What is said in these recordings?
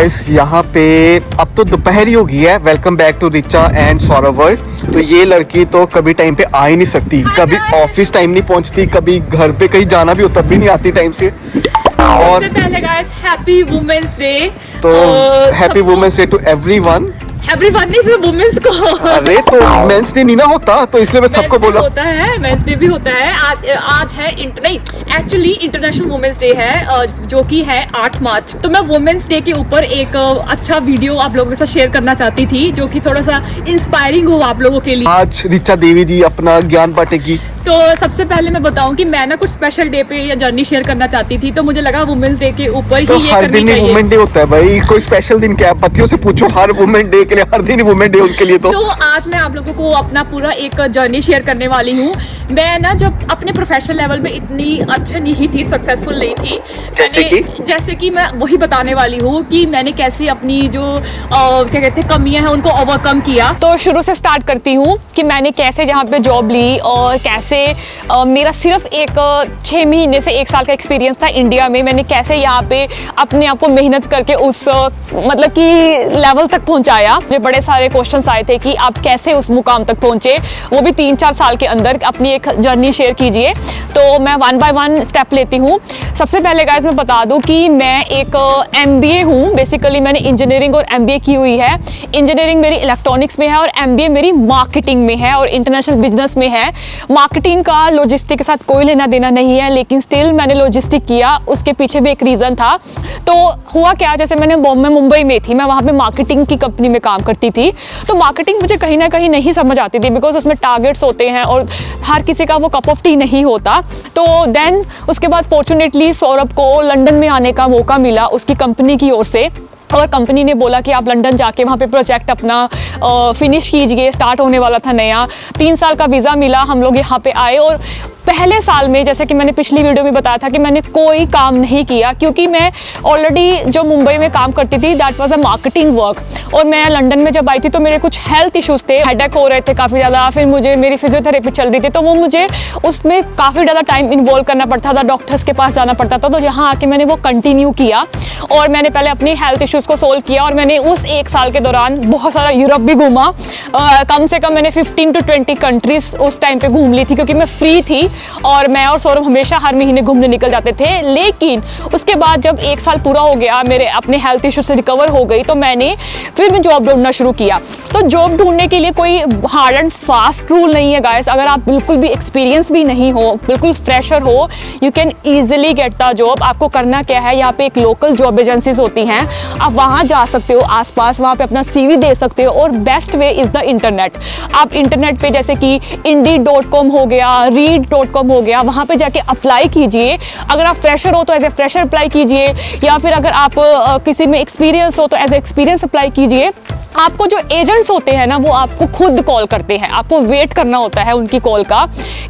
Guys यहाँ पे अब तो दोपहर ही हो गई है। Welcome back to Richa and Saurabh world. तो ये लड़की तो कभी टाइम पे आ ही नहीं सकती, कभी ऑफिस टाइम नहीं पहुंचती, कभी घर पे कहीं जाना भी हो तब भी नहीं आती टाइम से। और सबसे पहले गाइस हैप्पी वुमेन्स डे। तो happy women's day to everyone. Everyone नहीं, सिर्फ वुमेन्स को। अरे तो मेंस डे नहीं ना होता, तो इसलिए मैं सबको बोला। होता है, मेंस डे भी होता है। आज है नहीं, एक्चुअली इंटरनेशनल वुमेन्स डे है, जो कि है 8 मार्च। तो मैं वुमेन्स डे के ऊपर एक अच्छा वीडियो आप लोगों के साथ शेयर करना चाहती थी, जो कि थोड़ा सा इंस्पायरिंग हो आप लोगों के लिए। आज रिचा देवी जी अपना ज्ञान बांटेगी। तो सबसे पहले मैं बताऊं कि मैं ना कुछ स्पेशल डे पे या जर्नी शेयर करना चाहती थी, तो मुझे लगा वुमेन्स डे के ऊपर तो ही ये हर करनी दिन ही चाहिए। वुमेन डे होता है भाई, कोई स्पेशल दिन क्या है? पतियों से पूछो, हर वुमेन डे के लिए हर दिन वुमेन डे उनके लिए। तो आज मैं आप लोगों को अपना पूरा एक जर्नी शेयर करने वाली हूँ। मैं ना जब अपने प्रोफेशनल लेवल में इतनी अच्छी नहीं थी, सक्सेसफुल नहीं थी, जैसे कि मैं वही बताने वाली हूँ कि मैंने कैसे अपनी जो क्या कहते हैं कमियां हैं उनको ओवरकम किया। तो शुरू से स्टार्ट करती हूँ कि मैंने कैसे यहाँ पे जॉब ली और कैसे मेरा सिर्फ एक 6 महीने से 1 साल का एक्सपीरियंस था इंडिया में। मैंने कैसे यहाँ पे अपने आप को मेहनत करके उस मतलब कि लेवल तक पहुँचाया। मुझे बड़े सारे क्वेश्चंस आए थे कि आप कैसे उस मुकाम तक पहुँचे, वो भी 3-4 साल के अंदर। अपनी एक जर्नी शेयर कीजिए। तो मैं 1 बाय 1 स्टेप लेती हूँ। सबसे पहले गाइस मैं बता दूँ कि मैं एक MBA हूँ। बेसिकली मैंने इंजीनियरिंग और MBA की हुई है। इंजीनियरिंग मेरी इलेक्ट्रॉनिक्स में है और MBA मेरी मार्केटिंग में है और इंटरनेशनल बिजनेस में है। मार्केटिंग का लॉजिस्टिक के साथ कोई लेना देना नहीं है, लेकिन स्टिल मैंने लॉजिस्टिक किया। उसके पीछे भी एक रीज़न था। तो हुआ क्या, जैसे मैं मुंबई में थी, मैं वहाँ पे मार्केटिंग की कंपनी में काम करती थी। तो मार्केटिंग मुझे कहीं ना कहीं नहीं समझ आती थी, बिकॉज उसमें टारगेट्स होते हैं और हर किसी का वो कप ऑफ टी नहीं होता। तो देन उसके बाद फॉर्चुनेटली सौरभ को लंदन में आने का मौका मिला उसकी कंपनी की ओर से। और कंपनी ने बोला कि आप लंदन जाके वहाँ पे प्रोजेक्ट अपना फिनिश कीजिए। स्टार्ट होने वाला था नया, 3 साल का वीज़ा मिला। हम लोग यहाँ पे आए और पहले साल में, जैसे कि मैंने पिछली वीडियो में बताया था, कि मैंने कोई काम नहीं किया, क्योंकि मैं ऑलरेडी जो मुंबई में काम करती थी that was a marketing work. और मैं लंदन में जब आई थी तो मेरे कुछ हेल्थ इश्यूज़ थे, हेडेक हो रहे थे काफ़ी ज़्यादा। फिर मुझे मेरी फिजियोथेरेपी चल रही थी, तो वो मुझे उसमें काफ़ी ज़्यादा टाइम इन्वॉल्व करना पड़ता था, डॉक्टर्स के पास जाना पड़ता था। तो यहाँ आके मैंने वो कंटिन्यू किया और मैंने पहले अपनी हेल्थ इश्यूज़ को सोल्व किया। और मैंने उस 1 साल के दौरान बहुत सारा यूरोप भी घूमा। कम से कम मैंने 15 to 20 कंट्रीज उस टाइम पे घूम ली थी, क्योंकि मैं फ्री थी और मैं और सौरभ हमेशा हर महीने घूमने निकल जाते थे। लेकिन उसके बाद जब 1 साल पूरा हो गया, मेरे अपने हेल्थ इशू से रिकवर हो गई, तो मैंने फिर मैं जॉब ढूंढना शुरू किया। तो जॉब ढूंढने के लिए कोई हार्ड एंड फास्ट रूल नहीं है गाइस। अगर आप बिल्कुल भी एक्सपीरियंस भी नहीं हो, बिल्कुल फ्रेशर हो, you can easily get the job. आपको करना क्या है, यहाँ पे एक लोकल जॉब एजेंसीज होती हैं, आप वहाँ जा सकते हो आसपास, वहाँ पे अपना CV दे सकते हो। और best way is the internet. आप इंटरनेट पे जैसे कि Indeed.com हो गया, Read.com हो गया, वहाँ पे जाके अप्लाई कीजिए। अगर आप फ्रेशर हो तो एज ए फ्रेशर अप्लाई कीजिए, या फिर अगर आप किसी में एक्सपीरियंस हो तो एज ए एक्सपीरियंस अप्लाई कीजिए। आपको जो एजेंट्स होते हैं ना, वो आपको खुद कॉल करते हैं, आपको वेट करना होता है उनकी कॉल का।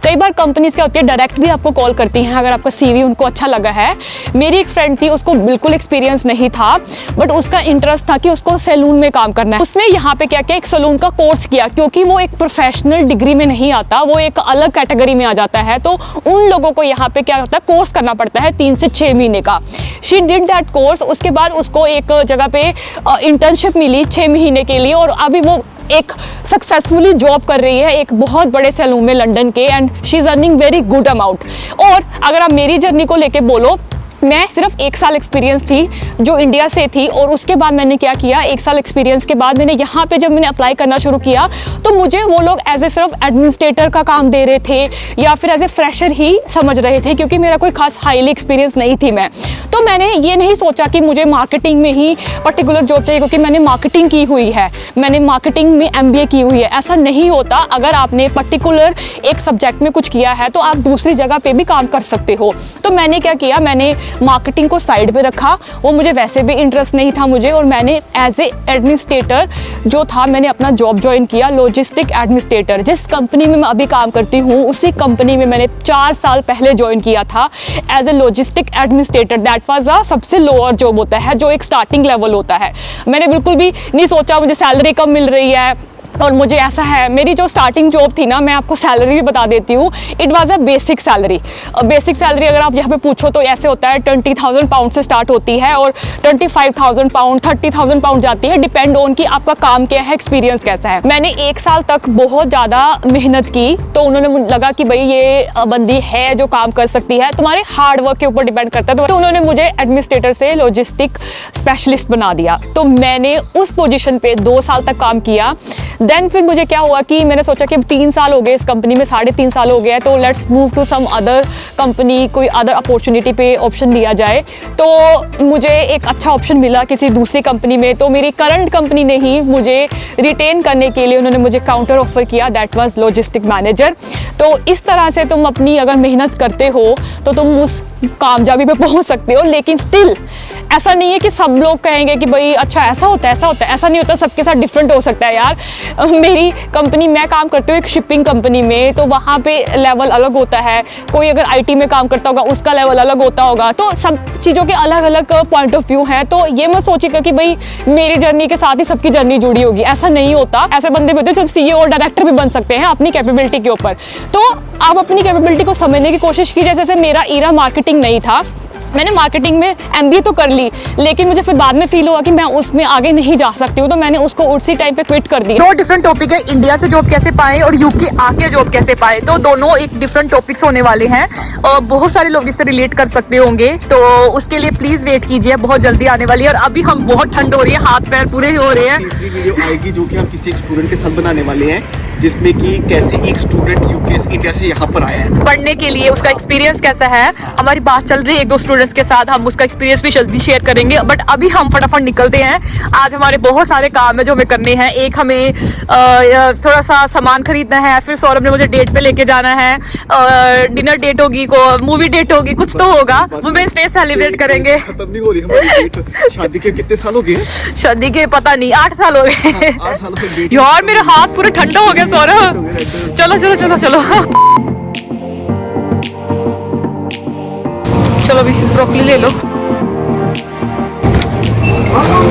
कई बार कंपनीज क्या होती है, डायरेक्ट भी आपको कॉल करती हैं अगर आपका CV उनको अच्छा लगा है। मेरी एक फ्रेंड थी, उसको बिल्कुल एक्सपीरियंस नहीं था, बट उसका इंटरेस्ट था कि उसको सैलून में काम करना है। उसने यहाँ पे क्या किया, एक सैलून का कोर्स किया, क्योंकि वो एक प्रोफेशनल डिग्री में नहीं आता, वो एक अलग कैटेगरी में आ जाता है। तो उन लोगों को यहाँ पे क्या होता है, कोर्स करना पड़ता है 3 से 6 महीने का। She did that course. उसके बाद उसको एक जगह पे इंटर्नशिप मिली 6 महीने के लिए, और अभी वो एक सक्सेसफुली जॉब कर रही है एक बहुत बड़े सैलून में लंदन के, and she is earning very good amount. और अगर आप मेरी जर्नी को लेके बोलो, मैं सिर्फ 1 साल एक्सपीरियंस थी जो इंडिया से थी। और उसके बाद मैंने क्या किया, 1 साल एक्सपीरियंस के बाद मैंने यहाँ पे जब मैंने अप्लाई करना शुरू किया, तो मुझे वो लोग एज ए सिर्फ एडमिनिस्ट्रेटर का काम दे रहे थे, या फिर एज ए फ्रेशर ही समझ रहे थे, क्योंकि मेरा कोई खास हाईली एक्सपीरियंस नहीं थी मैं। तो मैंने ये नहीं सोचा कि मुझे मार्केटिंग में ही पर्टिकुलर जॉब चाहिए, क्योंकि मैंने मार्केटिंग की हुई है, मैंने मार्केटिंग में MBA की हुई है। ऐसा नहीं होता। अगर आपने पर्टिकुलर एक सब्जेक्ट में कुछ किया है तो आप दूसरी जगह पे भी काम कर सकते हो। तो मैंने क्या किया, मैंने मार्केटिंग को साइड पे रखा, वो मुझे वैसे भी इंटरेस्ट नहीं था मुझे, और मैंने एज ए एडमिनिस्ट्रेटर जो था, मैंने अपना जॉब ज्वाइन किया, लॉजिस्टिक एडमिनिस्ट्रेटर। जिस कंपनी में मैं अभी काम करती हूँ, उसी कंपनी में मैंने 4 साल पहले ज्वाइन किया था as a logistic administrator. That was a सबसे लोअर जॉब होता है, जो एक स्टार्टिंग लेवल होता है। मैंने बिल्कुल भी नहीं सोचा मुझे सैलरी कम मिल रही है, और मुझे ऐसा है, मेरी जो स्टार्टिंग जॉब थी ना, मैं आपको सैलरी भी बता देती हूँ, it was a basic salary. Basic salary अगर आप यहाँ पे पूछो तो ऐसे होता है 20,000 पाउंड से स्टार्ट होती है और 25,000 पाउंड 30,000 पाउंड जाती है, डिपेंड ऑन कि आपका काम क्या है, एक्सपीरियंस कैसा है। मैंने 1 साल तक बहुत ज़्यादा मेहनत की, तो उन्होंने लगा कि भाई ये बंदी है जो काम कर सकती है, तुम्हारे हार्ड वर्क के ऊपर डिपेंड करता है। तो उन्होंने मुझे एडमिनिस्ट्रेटर से लॉजिस्टिक स्पेशलिस्ट बना दिया। तो मैंने उस पोजीशन पे 2 साल तक काम किया। देन फिर मुझे क्या हुआ कि मैंने सोचा कि 3 साल हो गए इस कंपनी में, 3.5 साल हो गया, तो let's move to some other company, कोई अदर अपॉर्चुनिटी पे ऑप्शन दिया जाए। तो मुझे एक अच्छा ऑप्शन मिला किसी दूसरी कंपनी में, तो मेरी करंट कंपनी ने ही मुझे रिटेन करने के लिए उन्होंने मुझे काउंटर ऑफर किया, दैट वाज लॉजिस्टिक मैनेजर। तो इस तरह से तुम अपनी अगर मेहनत करते हो तो तुम उस कामयाबी पे पहुंच सकते हो। लेकिन स्टिल ऐसा नहीं है कि सब लोग कहेंगे कि भाई अच्छा ऐसा होता है, ऐसा होता है, ऐसा नहीं होता, सबके साथ डिफरेंट हो सकता है यार। मेरी कंपनी, मैं काम करती हूँ एक शिपिंग कंपनी में, तो वहाँ पे लेवल अलग होता है। कोई अगर आईटी में काम करता होगा उसका लेवल अलग होता होगा, तो सब चीज़ों के अलग अलग पॉइंट ऑफ व्यू हैं। तो ये मत सोचिएगा कि भाई मेरी जर्नी के साथ ही सबकी जर्नी जुड़ी होगी, ऐसा नहीं होता। ऐसे बंदे भी होते हैं जो सीईओ और डायरेक्टर भी बन सकते हैं अपनी कैपेबिलिटी के ऊपर। तो आप अपनी कैपेबिलिटी को समझने की कोशिश कीजिए। जैसे मेरा ईरा मार्केटिंग नहीं था, मैंने मार्केटिंग में एमबीए तो कर ली, लेकिन मुझे फिर बाद में फील हुआ कि मैं उसमें आगे नहीं जा सकती हूँ, तो मैंने उसको उसी टाइम पे क्विट कर दिया। 2 डिफरेंट टॉपिक है, इंडिया से जॉब कैसे पाए और यूके आके जॉब कैसे पाए। तो दोनों एक डिफरेंट टॉपिक्स होने वाले हैं और बहुत सारे लोग इससे रिलेट कर सकते होंगे, तो उसके लिए प्लीज वेट कीजिए, बहुत जल्दी आने वाली है। और अभी हम बहुत ठंड हो रही है, हाथ पैर पूरे हो रहे हैं। तीसरी वीडियो आएगी जो कि हम किसी एक स्टूडेंट के साथ बनाने वाले हैं, जिसमें कि कैसे एक स्टूडेंट यूके से इंडिया से यहाँ पर आया है पढ़ने के लिए, उसका एक्सपीरियंस कैसा है। हमारी बात चल रही है 1-2 स्टूडेंट्स के साथ, हम उसका एक्सपीरियंस भी जल्दी शेयर करेंगे। बट अभी हम फटाफट निकलते हैं, आज हमारे बहुत सारे काम है जो हमें करने हैं। एक हमें थोड़ा सा सामान खरीदना है, फिर सौरभ ने मुझे डेट पे लेके जाना है, डिनर डेट होगी, मूवी डेट होगी, कुछ तो होगा, वुमेन्स डे सेलिब्रेट करेंगे। खत्म नहीं हो रही हमारी डेट। शादी के कितने साल हो गए? शादी के पता नहीं 8 साल हो गए। 8 सालों से डेट। यार मेरे हाथ पूरे ठंडा हो गया सौरभ। चलो चलो चलो चलो चलो भी ब्रोकली ले लो।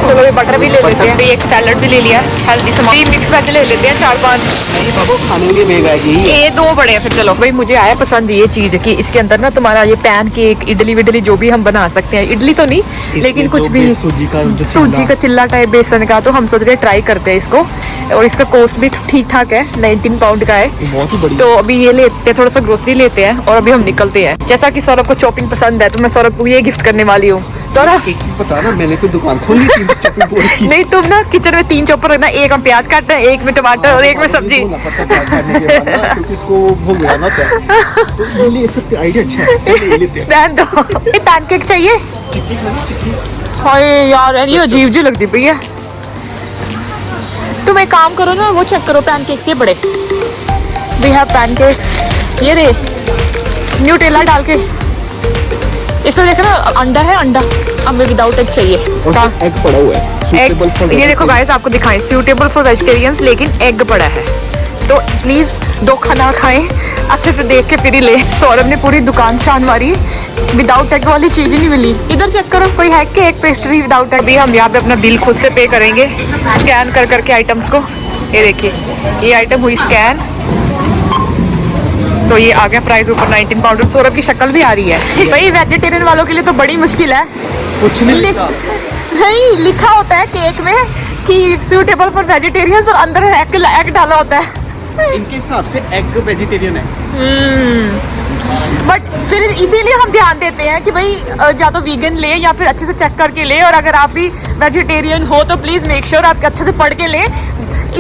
चलो ये बटर भी ले लेते हैं, एक सैलड भी ले लिया, हेल्दी सामान, मिक्स वेज ले लेते हैं 4-5। नहीं बाबू, खाने के लिए महंगा है ये 2 बड़े हैं। फिर चलो भाई, मुझे आया पसंद ये चीज कि इसके अंदर ना तुम्हारा ये पैन केक, इडली विडली जो भी हम बना सकते हैं, इडली तो नहीं लेकिन कुछ भी सूजी का चिल्ला टाइप बेसन का, तो हम सोच रहे हैं ट्राई करते हैं इसको। और इसका कॉस्ट भी ठीक ठाक है, 19 पाउंड का है। बहुत ही बढ़िया। तो अभी ये लेते हैं, थोड़ा सा ग्रोसरी लेते हैं और अभी हम निकलते हैं। जैसा कि सौरभ को चॉपिंग पसंद है, तो मैं सौरभ को ये गिफ्ट करने वाली हूँ। सौरभ एक चीज बता ना, मैंने कोई दुकान खोल ली थी चॉपिंग बोर्ड की। नहीं, तुम ना किचन में 3 चॉपर रखना, एक हम प्याज काटते हैं, एक में टमाटर और एक में सब्जी। क्योंकि इसको भूल गया ना, तो ये ले सकते, आइडिया अच्छा है, चलो ये लेते हैं। रहने दो। ये पैनकेक चाहिए? चिक्की खानी, चिक्की। हाय यार, ये अजीब जी लगती पई है। तुम एक काम करो ना, वो चेक करो पैनकेक्स, ये बड़े वी हैव पैनकेक्स। ये रे न्यूटेला डाल के, इसमें देखो ना अंडा है, अंडा हमें विदाउट एग चाहिए। एग पड़ा हुआ है, suitable for ये देखो गाइस, आपको दिखाएं, सूटेबल फॉर वेजिटेरियंस, लेकिन एग पड़ा है। तो प्लीज धोखा ना खाएं, अच्छे से देख के फिर ही ले। सौरभ ने पूरी दुकान छान मारी, विदाउट एग वाली चीज ही नहीं मिली। इधर चेक करो, कोई है कि एक पेस्ट्री विदाउट एग। अभी हम यहाँ पे अपना बिल खुद से पे करेंगे, स्कैन कर करके आइटम्स को। ये देखिए, ये आइटम हुई स्कैन, तो ये आ गया प्राइस ऊपर 19 पाउंड। सौरभ की शक्ल भी आ रही है। भाई वेजिटेरियन वालों के लिए तो बड़ी मुश्किल है, कुछ नहीं नहीं लिखा होता है केक में कि सूटेबल फॉर वेजिटेरियंस और अंदर एग डाला होता है। इनके हिसाब से एग वेजिटेरियन है। बट फिर इसीलिए हम ध्यान देते हैं कि भाई या तो वीगन ले या फिर अच्छे से चेक करके ले। और अगर आप भी वेजिटेरियन हो तो प्लीज मेक श्योर आप अच्छे से पढ़ के ले,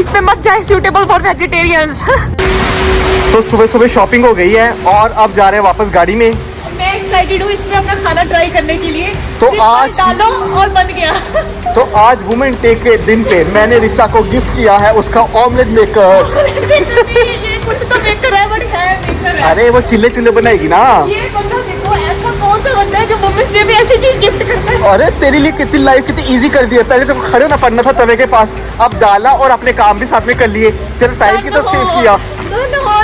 इसमें मत जाए सूटेबल फॉर वेजिटेरियंस। तो सुबह सुबह शॉपिंग हो गई है और अब जा रहे हैं वापस गाड़ी में। मैं एक्साइटेड हूँ इसमें अपना खाना ट्राई करने के लिए। तो सिर्फ आज डालो और बन गया। तो आज वुमेन डे के दिन पे मैंने रिचा को गिफ्ट किया है उसका ऑमलेट मेकर। ये कुछ तो मेकर है, बट है मेकर है। अरे वो चिल्ले चिल्ले बनाएगी ना। ये बंदा देखो, ऐसा कौन सा बंदा है जो वुमेन्स डे में ऐसी चीज गिफ्ट करता है। अरे तेरे लिए कितनी लाइफ कितनी इजी कर दी है। पहले तो खड़े होना पड़ना था तवे के पास, अब डाला और अपने काम भी साथ में कर लिए। तेरा टाइम कितना सेव किया।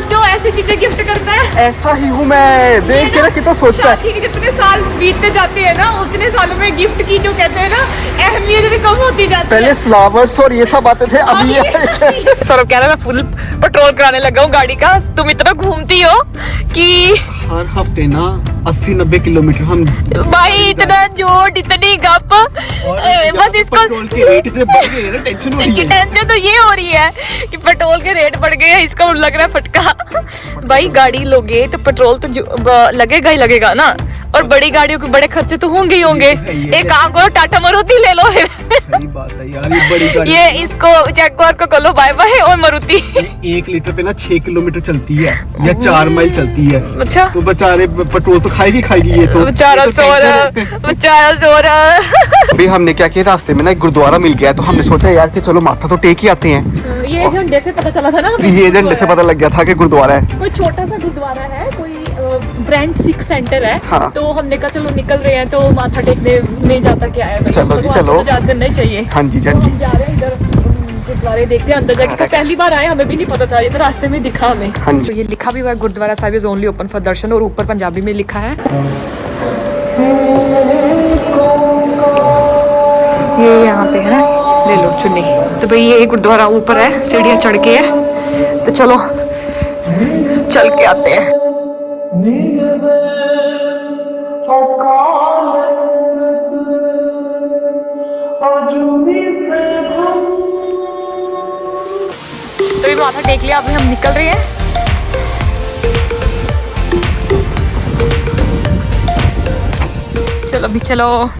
जो ऐसी चीजें गिफ्ट करता है। ऐसा ही हूँ मैं, देख के ना कितना सोचता है। शादी के जितने साल बीतते जाते हैं ना, उतने सालों में गिफ्ट की जो कहते हैं ना अहमियत भी कम होती जाती है। पहले फ्लावर्स और ये सब आते थे, अब ये सौरभ कह रहा है मैं फुल पेट्रोल कराने लगा हूँ गाड़ी का। तुम इतना घूमती हो कि हर हफ्ते ना 80-90 किलोमीटर हम भाई इतना जोड़ इतनी गप बस इसको पेट्रोल के रेट इतने बढ़ गए हैं ना, टेंशन हो रही है। टेंशन तो ये हो रही है कि पेट्रोल के रेट बढ़ गए हैं, इसका लग रहा है फटका। भाई गाड़ी लोगे तो पेट्रोल तो लगेगा ही लगेगा ना, और बड़ी गाड़ियों के बड़े खर्चे तो होंगे ही होंगे। एक काम करो, टाटा मारुति ले लो फिर। सही बात है यार, ये बड़ी गाड़ी ये इसको जैगुआर को कर लो बाय बाय, और मारुति 1 लीटर पे ना 6 किलोमीटर चलती है या 4 माइल चलती है। अच्छा तो बेचारे पेट्रोल तो खाएगी ये तो। बेचारा सो रहा, बेचारा सो रहा। अभी हमने क्या किया, रास्ते में ना एक गुरुद्वारा मिल गया, तो हमने सोचा यार कि चलो माथा तो टेक ही आते हैं। ये झंडे से पता चला था ना, ये झंडे से पता लग गया था कि गुरुद्वारा है। कोई छोटा सा गुरुद्वारा है, कोई ब्रांड सिख सेंटर है। हाँ। तो हमने कहा चलो निकल रहे हैं तो माथा टेकने में जाता क्या है। चलो जी, भगवान चलो। को तो याद करना ही चाहिए। हाँ जी, हाँ जी। हम जा रहे हैं इधर गुरुद्वारे देखते हैं अंदर जाके। पहली बार आए, हमें भी नहीं पता था, ये तो रास्ते में दिखा हमें। हाँ जी। तो ये लिखा भी हुआ है Gurdwara Sahib is only open for darshan, और ऊपर पंजाबी में लिखा है ये यहाँ पे है ना, ले लो चुन्नी। तो भाई ये गुरुद्वारा ऊपर है, सीढ़ियाँ चढ़ के है, तो चलो चल के आते हैं। तो ये माथा टेक लिया, अभी हम निकल रहे हैं। चलो अभी चलो।